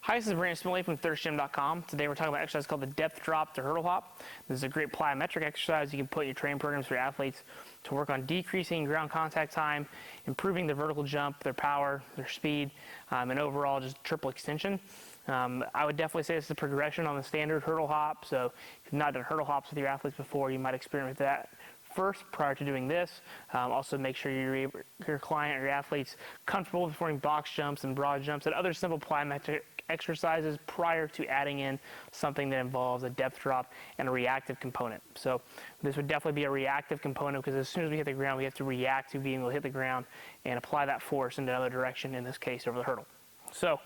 Hi, this is Brandon Smiley from thirstgym.com. Today we're talking about an exercise called the depth drop to hurdle hop. This is a great plyometric exercise you can put in your training programs for your athletes to work on decreasing ground contact time, improving their vertical jump, their power, their speed, and overall just triple extension. I would definitely say it's a progression on the standard hurdle hop. So if you've not done hurdle hops with your athletes before, you might experiment with that first prior to doing this. Also make sure your client or your athlete's comfortable performing box jumps and broad jumps and other simple plyometric exercises prior to adding in something that involves a depth drop and a reactive component. So this would definitely be a reactive component because as soon as we hit the ground, we have to react to being able to hit the ground and apply that force in another direction, in this case over the hurdle. So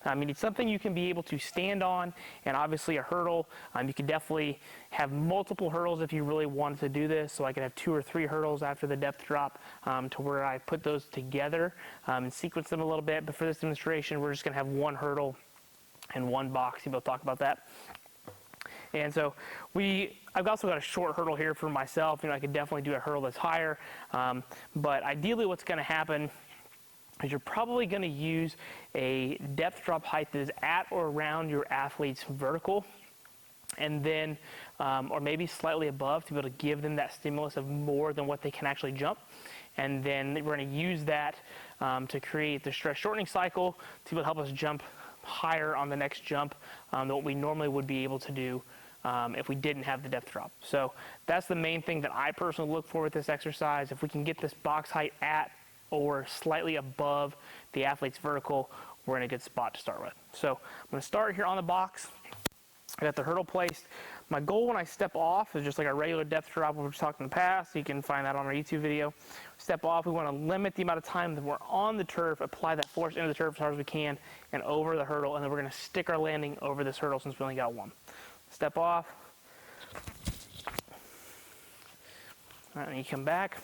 you need something you can be able to stand on, and obviously a hurdle. You could definitely have multiple hurdles if you really wanted to do this. So I could have 2 or 3 hurdles after the depth drop to where I put those together and sequence them a little bit. But for this demonstration, we're just going to have 1 hurdle and 1 box. We'll talk about that. And so I've also got a short hurdle here for myself. I could definitely do a hurdle that's higher. But ideally what's going to happen is you're probably going to use a depth drop height that is at or around your athlete's vertical, and then or maybe slightly above to be able to give them that stimulus of more than what they can actually jump. And then we're going to use that to create the stress shortening cycle to be able to help us jump higher on the next jump than what we normally would be able to do if we didn't have the depth drop. So that's the main thing that I personally look for with this exercise. If we can get this box height at or slightly above the athlete's vertical, we're in a good spot to start with. So I'm going to start here on the box. I got the hurdle placed. My goal when I step off is just like a regular depth drop we've talked in the past. You can find that on our YouTube video. Step off, we want to limit the amount of time that we're on the turf, apply that force into the turf as hard as we can and over the hurdle, and then we're going to stick our landing over this hurdle since we only got 1. Step off. All right, and you come back.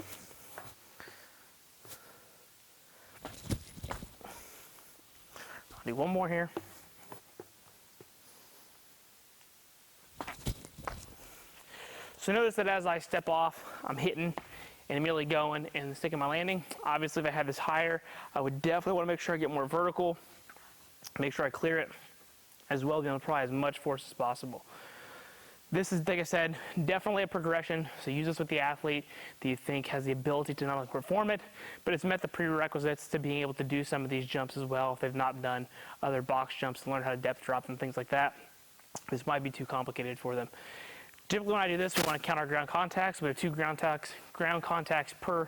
I'll do 1 more here. So notice that as I step off, I'm hitting and immediately going and sticking my landing. Obviously, if I had this higher, I would definitely want to make sure I get more vertical, make sure I clear it, as well as being able to apply as much force as possible. This is, like I said, definitely a progression. So use this with the athlete that you think has the ability to not only perform it, but it's met the prerequisites to being able to do some of these jumps as well if they've not done other box jumps to learn how to depth drop and things like that. This might be too complicated for them. Typically when I do this, we want to count our ground contacts. We have 2 ground contacts per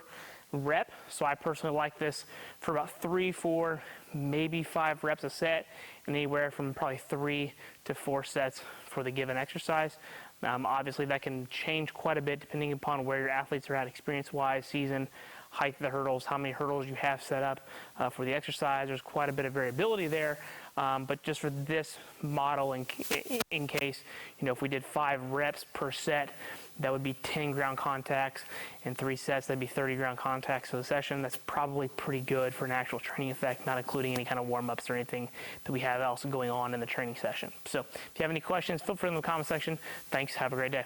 rep. So I personally like this for about 3, 4, maybe 5 reps a set, and anywhere from probably 3 to 4 sets for the given exercise. Obviously that can change quite a bit depending upon where your athletes are at experience-wise, season, height of the hurdles, how many hurdles you have set up for the exercise. There's quite a bit of variability there. But just for this model, in case, if we did 5 reps per set, that would be 10 ground contacts, and 3 sets, that'd be 30 ground contacts for the session. That's probably pretty good for an actual training effect, not including any kind of warm-ups or anything that we have else going on in the training session. So if you have any questions, feel free in the comment section. Thanks. Have a great day.